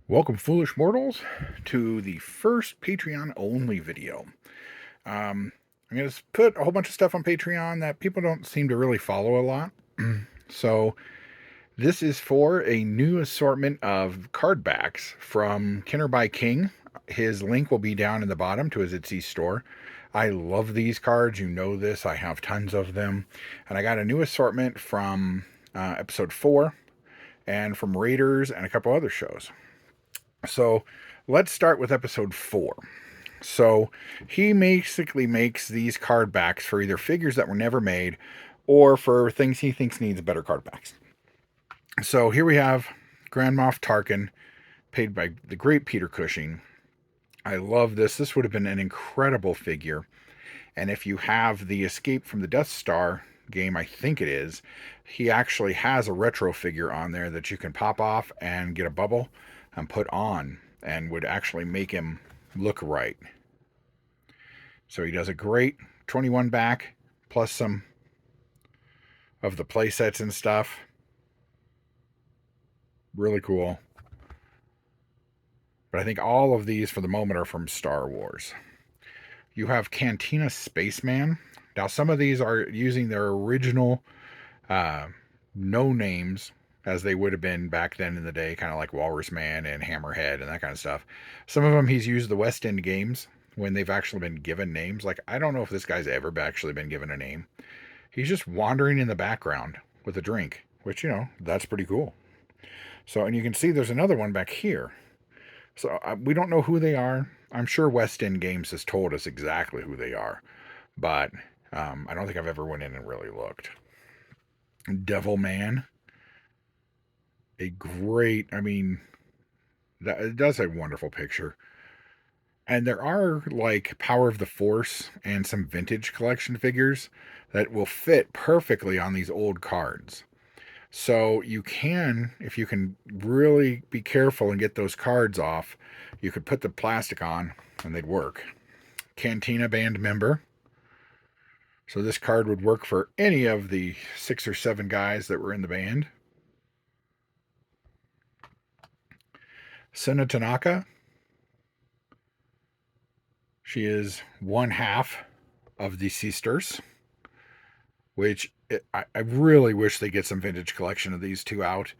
Welcome, foolish mortals, to the first Patreon only video. I'm going to put a whole bunch of stuff on Patreon that people don't seem to really follow a lot. So, this is for a new assortment of card backs from Kenner by King. His link will be down in the bottom to his Etsy store. I love these cards. You know this. I have tons of them. And I got a new assortment from episode 4 and from Raiders and a couple other shows. So let's start with episode 4. So he basically makes these card backs for either figures that were never made or for things he thinks needs better card backs. So here we have Grand Moff Tarkin, paid by the great Peter Cushing. I love this. This would have been an incredible figure. And if you have the Escape from the Death Star game, I think it is, he actually has a retro figure on there that you can pop off and get a bubble and put on and would actually make him look right. So he does a great 21 back plus some of the play sets and stuff. Really cool. But I think all of these for the moment are from Star Wars. You have Cantina Spaceman. Now some of these are using their original no names as they would have been back then in the day, kind of like Walrus Man and Hammerhead and that kind of stuff. Some of them he's used the West End games when they've actually been given names. Like, I don't know if this guy's ever actually been given a name. He's just wandering in the background with a drink, which, you know, that's pretty cool. So, and you can see there's another one back here. So we don't know who they are. I'm sure West End Games has told us exactly who they are, but I don't think I've ever went in and really looked. Devil Man. A great, I mean, it does a wonderful picture. And there are like Power of the Force and some vintage collection figures that will fit perfectly on these old cards. So you can, if you can really be careful and get those cards off, you could put the plastic on and they'd work. Cantina band member. So this card would work for any of the 6 or 7 guys that were in the band. Sena Tanaka. She is one half of the Sisters, which I really wish they get some vintage collection of these two out.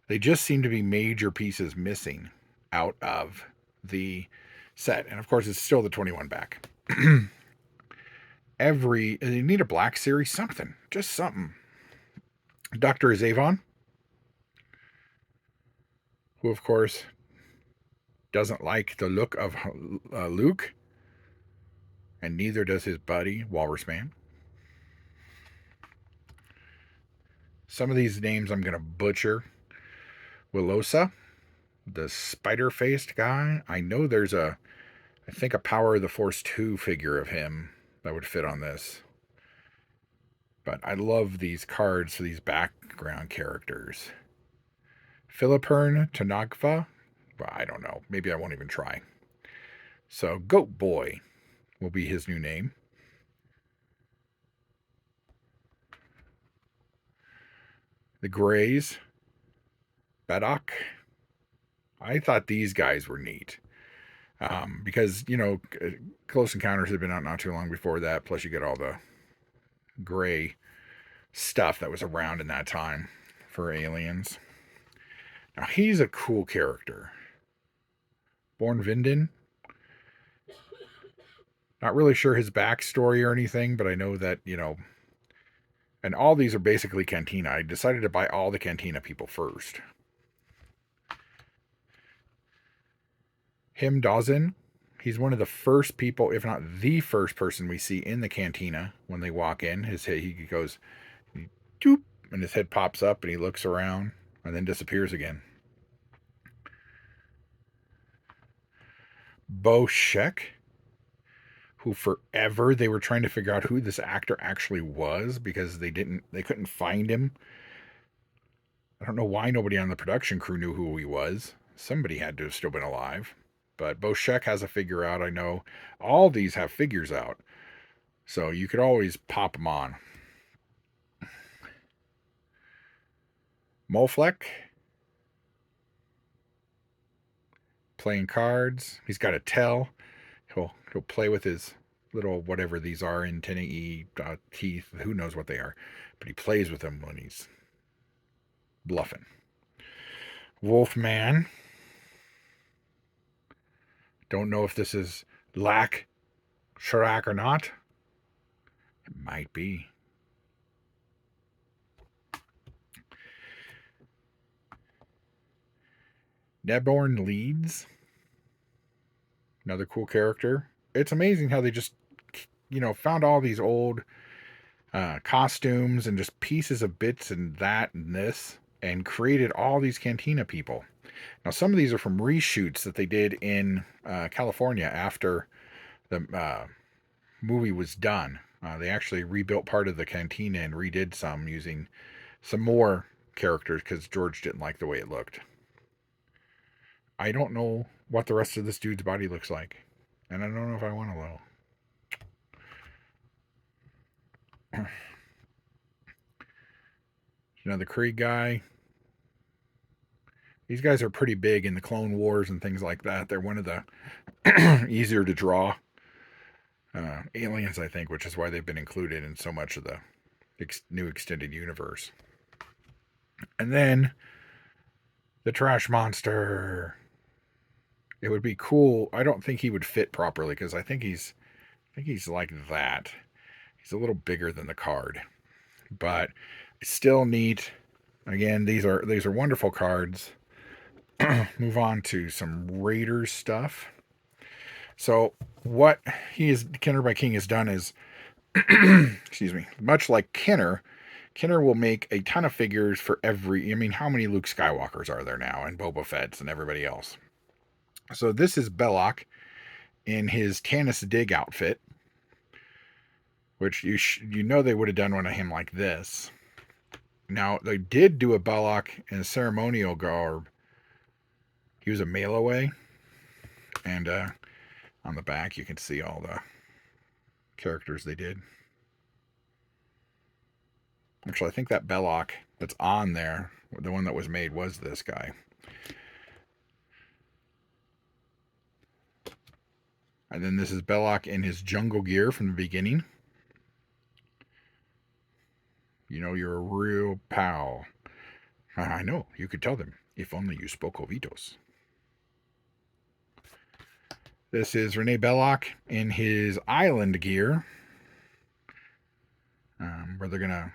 They just seem to be major pieces missing out of the set. And of course, it's still the 21 back. You need a Black Series, something, just something. Dr. Zavon, who of course doesn't like the look of Luke, and neither does his buddy, Walrus Man. Some of these names I'm going to butcher. Willosa, the spider-faced guy. I know there's I think a Power of the Force 2 figure of him that would fit on this. But I love these cards for these background characters. Philippern Tanagva. Well, I don't know. Maybe I won't even try. So Goat Boy will be his new name. The Greys. Bedok. I thought these guys were neat. Because, you know, Close Encounters had been out not too long before that. Plus you get all the gray stuff that was around in that time for aliens. Now he's a cool character. Born Vinden. Not really sure his backstory or anything, but I know that, you know, and all these are basically Cantina. I decided to buy all the Cantina people first. Him Dawson. He's one of the first people, if not the first person we see in the Cantina when they walk in. He goes, doop, and his head pops up and he looks around and then disappears again. Bo Sheck, who forever they were trying to figure out who this actor actually was because they couldn't find him. I don't know why nobody on the production crew knew who he was. Somebody had to have still been alive. But Bo Sheck has a figure out, I know. All these have figures out. So you could always pop them on. Molfleck. playing cards. He's got a tell. He'll play with his little whatever these are, antennae, teeth. Who knows what they are, but he plays with them when he's bluffing. Wolfman. Don't know if this is Lack Sharak or not. It might be. Neborn Leeds. Another cool character. It's amazing how they just, found all these old costumes and just pieces of bits and that and this and created all these Cantina people. Now, some of these are from reshoots that they did in California after the movie was done. They actually rebuilt part of the Cantina and redid some using some more characters because George didn't like the way it looked. I don't know what the rest of this dude's body looks like, and I don't know if I want to know. The Krieg guy. These guys are pretty big in the Clone Wars and things like that. They're one of the easier to draw aliens, I think, which is why they've been included in so much of the new extended universe. And then the Trash Monster. It would be cool. I don't think he would fit properly because I think he's like that. He's a little bigger than the card, but still neat. Again, these are wonderful cards. Move on to some Raiders stuff. So what Kenner by King has done is, excuse me, much like Kenner will make a ton of figures for every. I mean, how many Luke Skywalkers are there now, and Boba Fett's and everybody else? So this is Belloc in his Tanis Dig outfit, which they would have done one of him like this. Now, they did do a Belloc in a ceremonial garb. He was a mail away, and on the back you can see all the characters they did. Actually, I think that Belloc that's on there, the one that was made, was this guy. And then this is Belloc in his jungle gear from the beginning. You're a real pal. I know, you could tell them, if only you spoke Ovitos. This is Rene Belloc in his island gear. Where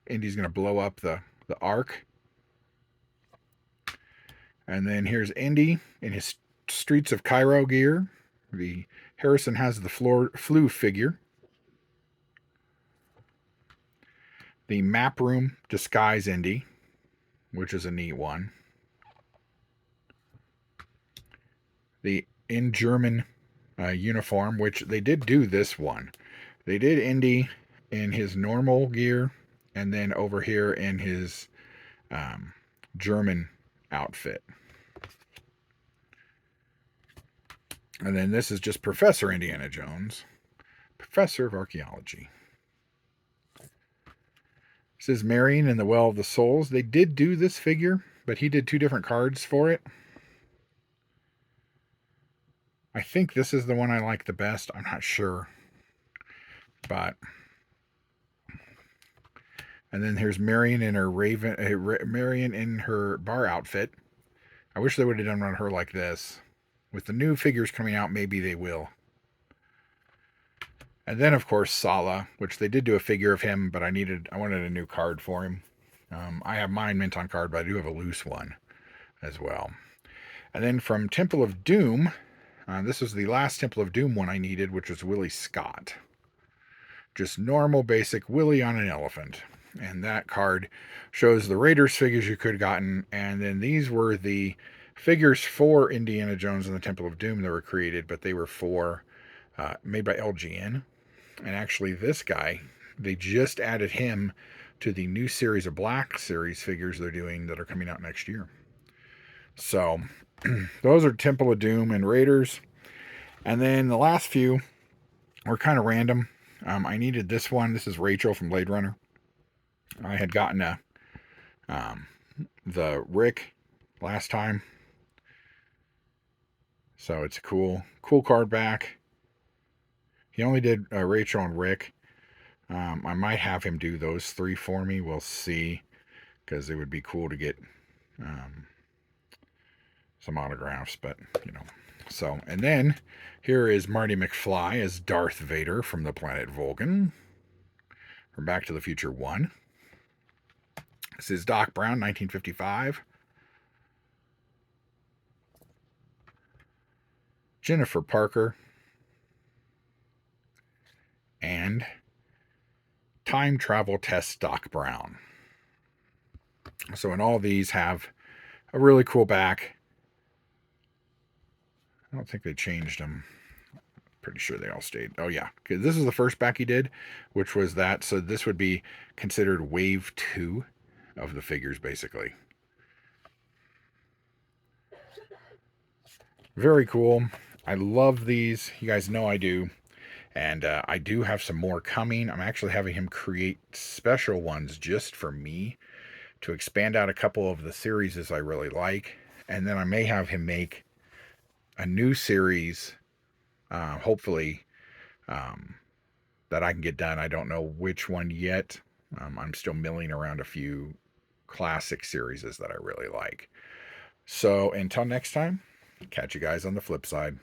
Indy's gonna blow up the Ark. And then here's Indy in his Streets of Cairo gear. The Harrison has the Flu figure. The Map Room Disguise Indy, which is a neat one. The In German uniform, which they did do this one. They did Indy in his normal gear, and then over here in his German outfit. And then this is just Professor Indiana Jones, Professor of Archaeology. This is Marion in the Well of the Souls. They did do this figure, but he did two different cards for it. I think this is the one I like the best. I'm not sure. But and then here's Marion in her Marion in her bar outfit. I wish they would have done on her like this. With the new figures coming out, maybe they will. And then, of course, Sala, which they did do a figure of him, but I wanted a new card for him. I have mine mint on card, but I do have a loose one as well. And then from Temple of Doom, this was the last Temple of Doom one I needed, which was Willie Scott. Just normal, basic Willie on an elephant. And that card shows the Raiders figures you could have gotten. And then these were the figures for Indiana Jones and the Temple of Doom that were created, but they were made by LGN. And actually this guy, they just added him to the new series of Black Series figures they're doing that are coming out next year. So those are Temple of Doom and Raiders. And then the last few were kind of random. I needed this one. This is Rachel from Blade Runner. I had gotten the Rick last time. So it's a cool card back. He only did Rachel and Rick. I might have him do those 3 for me. We'll see, because it would be cool to get um, some autographs, but you know. So, and then here is Marty McFly as Darth Vader from the planet Vulcan from Back to the Future 1. This is Doc Brown, 1955. Jennifer Parker, and Time Travel Test Doc Brown. So, and all these have a really cool back. I don't think they changed them. Pretty sure they all stayed. Oh yeah, because this is the first back he did, which was that. So this would be considered wave 2 of the figures, basically. Very cool. I love these. You guys know I do. And I do have some more coming. I'm actually having him create special ones just for me to expand out a couple of the series I really like. And then I may have him make a new series, hopefully, that I can get done. I don't know which one yet. I'm still milling around a few classic series that I really like. So until next time, catch you guys on the flip side.